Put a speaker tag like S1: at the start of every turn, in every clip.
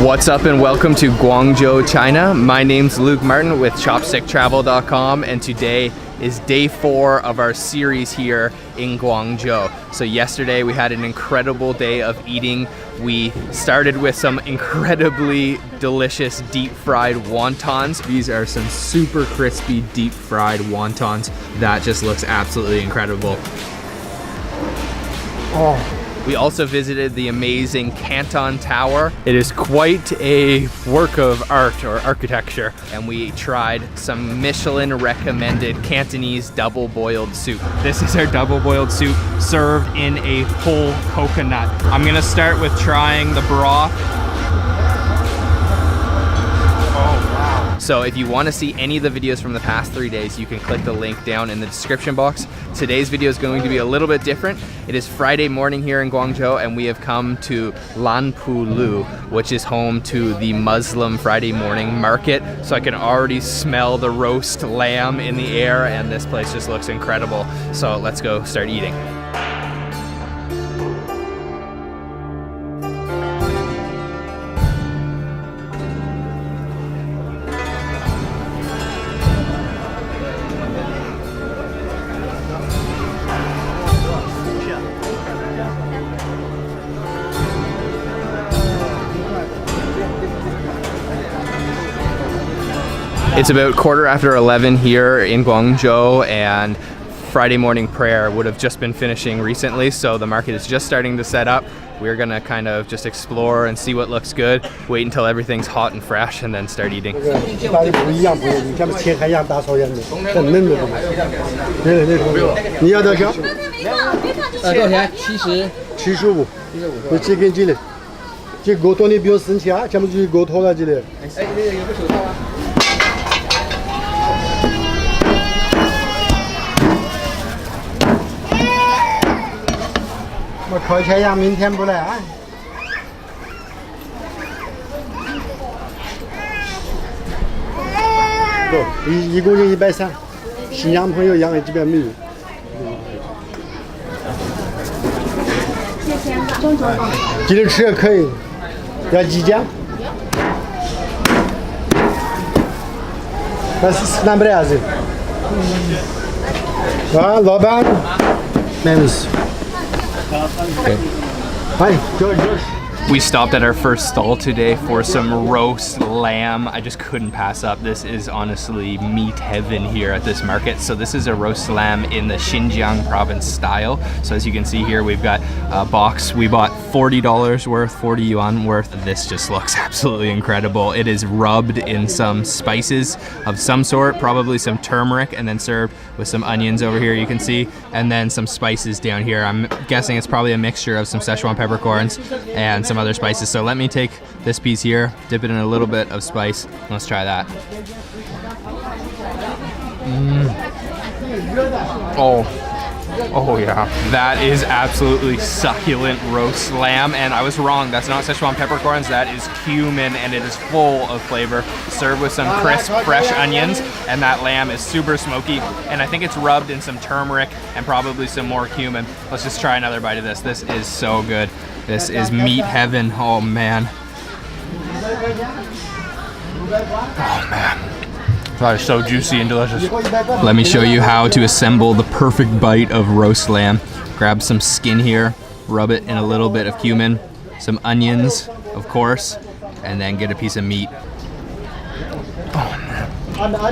S1: What's up and welcome to Guangzhou, China. My name's Luke Martin with chopsticktravel.com, and today is day 4 of our series here in Guangzhou. So yesterday we had an incredible day of eating. We started with some incredibly delicious deep fried wontons. These are some super crispy deep fried wontons. That just looks absolutely incredible. Oh. We also visited the amazing Canton Tower. It is quite a work of art or architecture. And we tried some Michelin recommended Cantonese double boiled soup. This is our double boiled soup served in a whole coconut. I'm gonna start with trying the broth. So if you want to see any of the videos from the past 3 days, you can click the link down in the description box. Today's video is going to be a little bit different. It is Friday morning here in Guangzhou, and we have come to Lanpulu, which is home to the Muslim Friday morning market. So I can already smell the roast lamb in the air, and this place just looks incredible. So let's go start eating. It's about 11:15 here in Guangzhou, and Friday morning prayer would have just been finishing recently, so the market is just starting to set up. We're gonna kind of just explore and see what looks good, wait until everything's hot and fresh, and then start eating. We stopped at our first stall today for some roast lamb. I just couldn't pass up. This is honestly meat heaven here at this market. So this is a roast lamb in the Xinjiang province style. So as you can see here, we've got a box. We bought $40 worth, 40 yuan worth. This just looks absolutely incredible. It is rubbed in some spices of some sort, probably some turmeric, and then served with some onions over here, you can see, and then some spices down here. I'm guessing it's probably a mixture of some Szechuan peppercorns and some other spices. So let me take this piece here, dip it in a little bit of spice. Let's try that. Oh yeah, that is absolutely succulent roast lamb, and I was wrong, that's not Szechuan peppercorns, that is cumin, and it is full of flavor, served with some crisp fresh onions, and that lamb is super smoky, and I think it's rubbed in some turmeric and probably some more cumin. Let's just try another bite of this. This is so good. This is meat heaven. Oh man. Oh man. That is so juicy and delicious. Let me show you how to assemble the perfect bite of roast lamb. Grab some skin here, rub it in a little bit of cumin, some onions, of course, and then get a piece of meat. Oh man.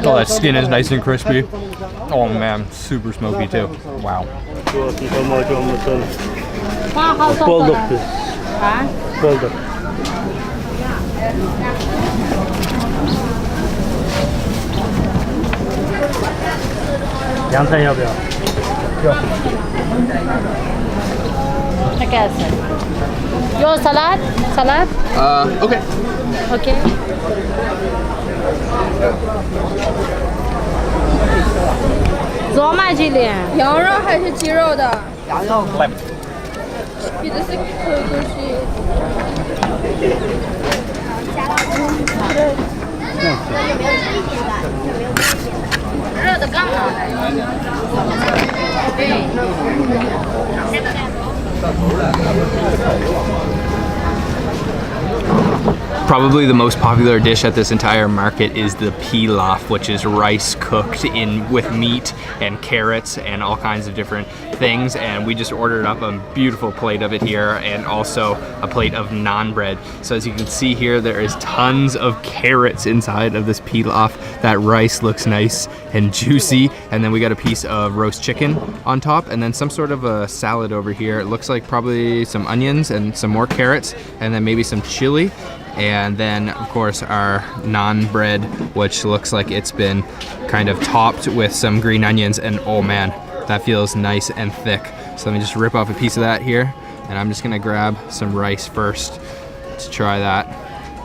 S1: Oh, that skin is nice and crispy. Oh man, super smoky too. Wow.
S2: Your salad? Salad?
S1: Okay.
S2: Okay. 多买几两？
S3: 羊肉还是鸡肉的？
S4: 羊肉。
S3: 比的是可惜。
S2: 热的刚好。
S1: Probably the most popular dish at this entire market is the pilaf, which is rice cooked in with meat and carrots and all kinds of different things. And we just ordered up a beautiful plate of it here, and also a plate of naan bread. So as you can see here, there is tons of carrots inside of this pilaf. That rice looks nice and juicy. And then we got a piece of roast chicken on top, and then some sort of a salad over here. It looks like probably some onions and some more carrots, and then maybe some chili. And then of course our naan bread, which looks like it's been kind of topped with some green onions, and oh man, that feels nice and thick. So let me just rip off a piece of that here, and I'm just gonna grab some rice first to try that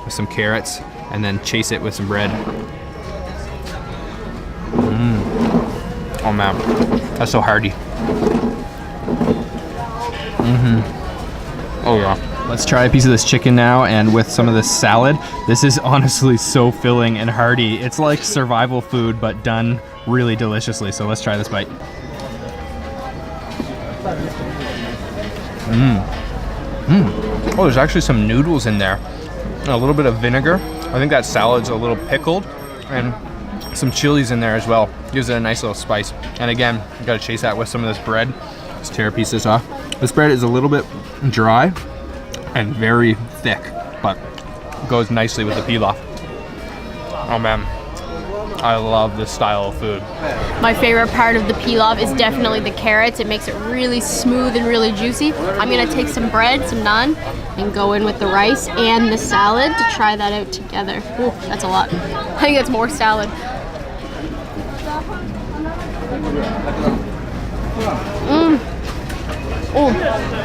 S1: with some carrots, and then chase it with some bread. Oh man, that's so hearty. Oh yeah. Let's try a piece of this chicken now, and with some of this salad. This is honestly so filling and hearty. It's like survival food, but done really deliciously. So let's try this bite. Oh, there's actually some noodles in there. And a little bit of vinegar. I think that salad's a little pickled, and some chilies in there as well. Gives it a nice little spice. And again, you gotta chase that with some of this bread. Let's tear a piece of this off. This bread is a little bit dry and very thick, but goes nicely with the pilaf. Oh man, I love this style of food.
S5: My favorite part of the pilaf is definitely the carrots. It makes it really smooth and really juicy. I'm gonna take some bread, some naan, and go in with the rice and the salad to try that out together. Ooh, that's a lot. I think that's more salad. Ooh,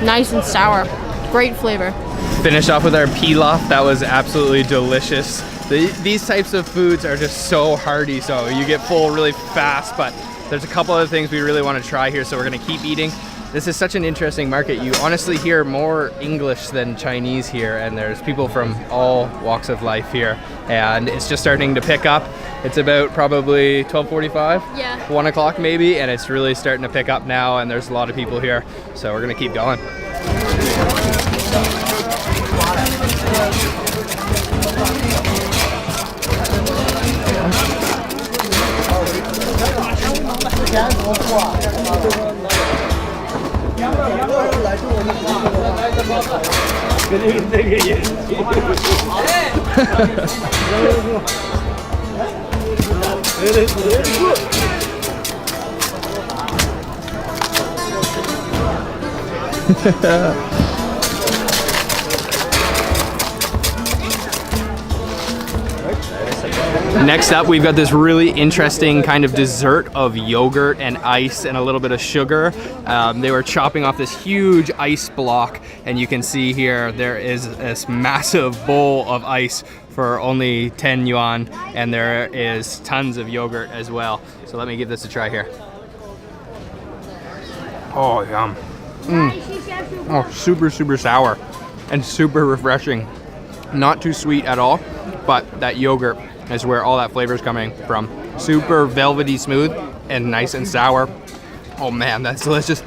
S5: nice and sour. Great flavor.
S1: Finished off with our pilaf. That was absolutely delicious. These types of foods are just so hearty, so you get full really fast, but there's a couple other things we really want to try here, so we're gonna keep eating. This is such an interesting market. You honestly hear more English than Chinese here, and there's people from all walks of life here, and it's just starting to pick up. It's about probably 12:45,
S5: Yeah.
S1: 1 o'clock maybe, and it's really starting to pick up now, and there's a lot of people here, so we're gonna keep going. Next up, we've got this really interesting kind of dessert of yogurt and ice and a little bit of sugar. They were chopping off this huge ice block, and you can see here there is this massive bowl of ice for only 10 yuan, and there is tons of yogurt as well. So let me give this a try here. Oh, yum. Oh, super sour and super refreshing. Not too sweet at all, but that yogurt is where all that flavor is coming from. Super velvety smooth and nice and sour. Oh man, that's delicious.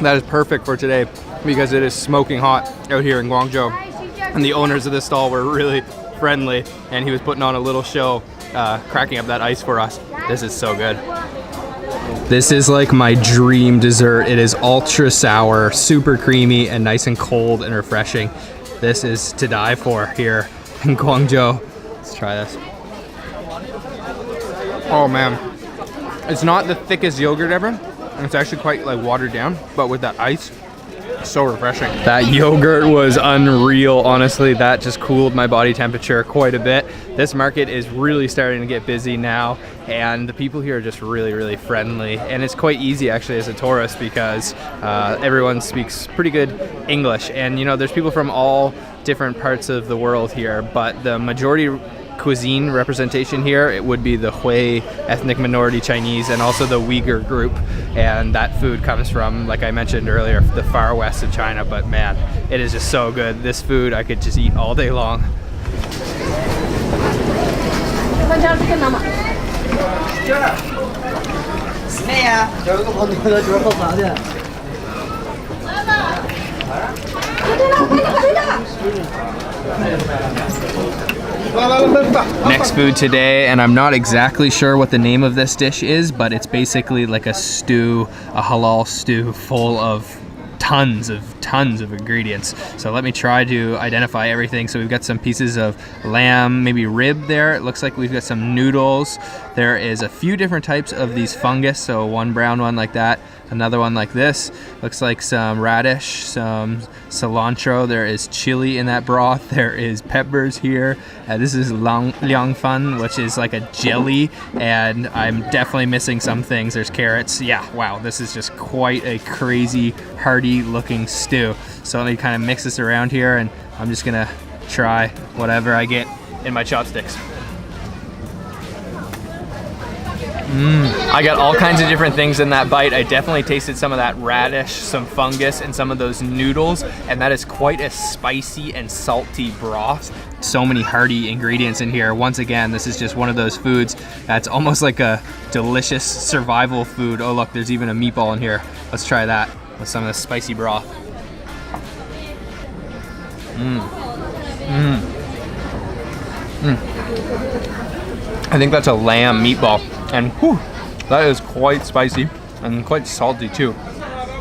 S1: That is perfect for today because it is smoking hot out here in Guangzhou. And the owners of this stall were really friendly, and he was putting on a little show, cracking up that ice for us. This is so good. This is like my dream dessert. It is ultra sour, super creamy, and nice and cold and refreshing. This is to die for here in Guangzhou. Let's try this. Oh man, it's not the thickest yogurt ever. It's actually quite like watered down, but with that ice, so refreshing. That yogurt was unreal, honestly. That just cooled my body temperature quite a bit. This market is really starting to get busy now, and the people here are just really friendly, and it's quite easy actually as a tourist because everyone speaks pretty good English, and you know, there's people from all different parts of the world here, but the majority cuisine representation here, it would be the Hui ethnic minority Chinese and also the Uyghur group. And that food comes from, like I mentioned earlier, the far west of China. But man, it is just so good. This food I could just eat all day long. Next food today, and I'm not exactly sure what the name of this dish is, but it's basically like a stew, a halal stew full of tons of ingredients. So let me try to identify everything. So we've got some pieces of lamb, maybe rib there. It looks like we've got some noodles. There is a few different types of these fungus. So one brown one like that, another one like this. Looks like some radish, some cilantro. There is chili in that broth. There is peppers here. This is liang fan, which is like a jelly, and I'm definitely missing some things. There's carrots. Yeah, wow, this is just quite a crazy, hearty looking stew. So let me kind of mix this around here, and I'm just gonna try whatever I get in my chopsticks. I got all kinds of different things in that bite. I definitely tasted some of that radish, some fungus, and some of those noodles, and that is quite a spicy and salty broth. So many hearty ingredients in here. Once again, this is just one of those foods that's almost like a delicious survival food. Oh look, there's even a meatball in here. Let's try that with some of the spicy broth. I think that's a lamb meatball. And whew, that is quite spicy and quite salty too.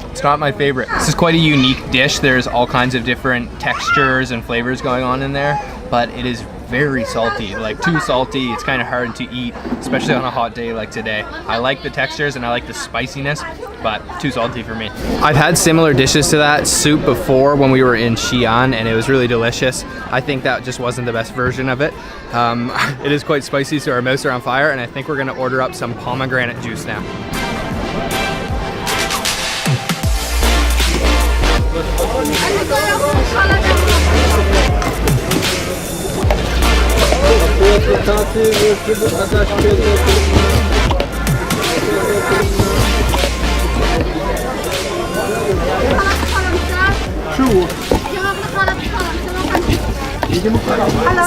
S1: It's not my favorite. This is quite a unique dish. There's all kinds of different textures and flavors going on in there, but it is very salty, like too salty. It's kind of hard to eat, especially on a hot day like today. I like the textures and I like the spiciness, but too salty for me. I've had similar dishes to that soup before when we were in Xi'an, and it was really delicious. I think that just wasn't the best version of it. It is quite spicy, so our mouths are on fire, and I think we're gonna order up some pomegranate juice now.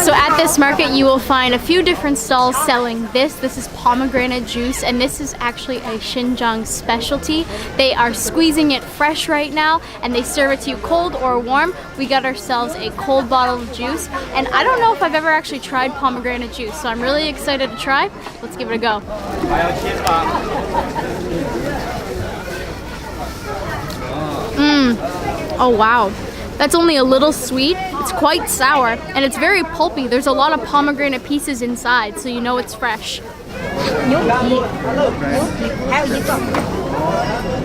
S5: So at this market you will find a few different stalls selling this. This is pomegranate juice, and this is actually a Xinjiang specialty. They are squeezing it fresh right now, and they serve it to you cold or warm. We got ourselves a cold bottle of juice, and I don't know if I've ever actually tried pomegranate juice, so I'm really excited to try. Let's give it a go. Oh wow. That's only a little sweet. It's quite sour, and it's very pulpy. There's a lot of pomegranate pieces inside, so you know it's fresh.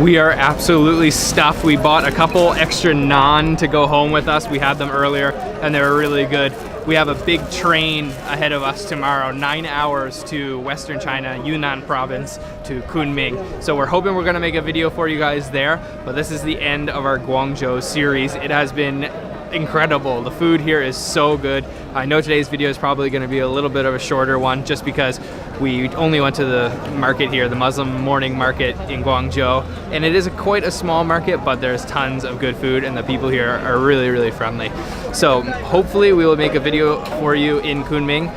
S1: We are absolutely stuffed. We bought a couple extra naan to go home with us. We had them earlier, and they were really good. We have a big train ahead of us tomorrow, 9 hours to Western China, Yunnan province, to Kunming. So we're hoping we're gonna make a video for you guys there, but this is the end of our Guangzhou series. It has been incredible. The food here is so good. I know today's video is probably going to be a little bit of a shorter one just because we only went to the market here, the Muslim morning market in Guangzhou, and it is quite a small market, but there's tons of good food and the people here are really, really friendly. So hopefully we will make a video for you in Kunming.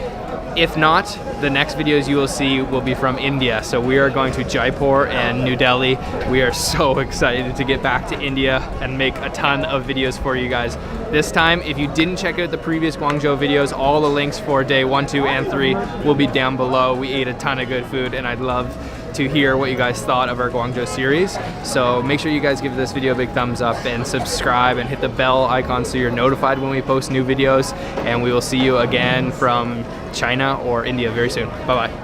S1: If not, the next videos you will see will be from India. So we are going to Jaipur and New Delhi. We are so excited to get back to India and make a ton of videos for you guys. This time, if you didn't check out the previous Guangzhou videos, all the links for day 1, 2, and 3 will be down below. We ate a ton of good food, and I'd love to hear what you guys thought of our Guangzhou series. So make sure you guys give this video a big thumbs up and subscribe and hit the bell icon so you're notified when we post new videos, and we will see you again from China or India very soon. Bye bye.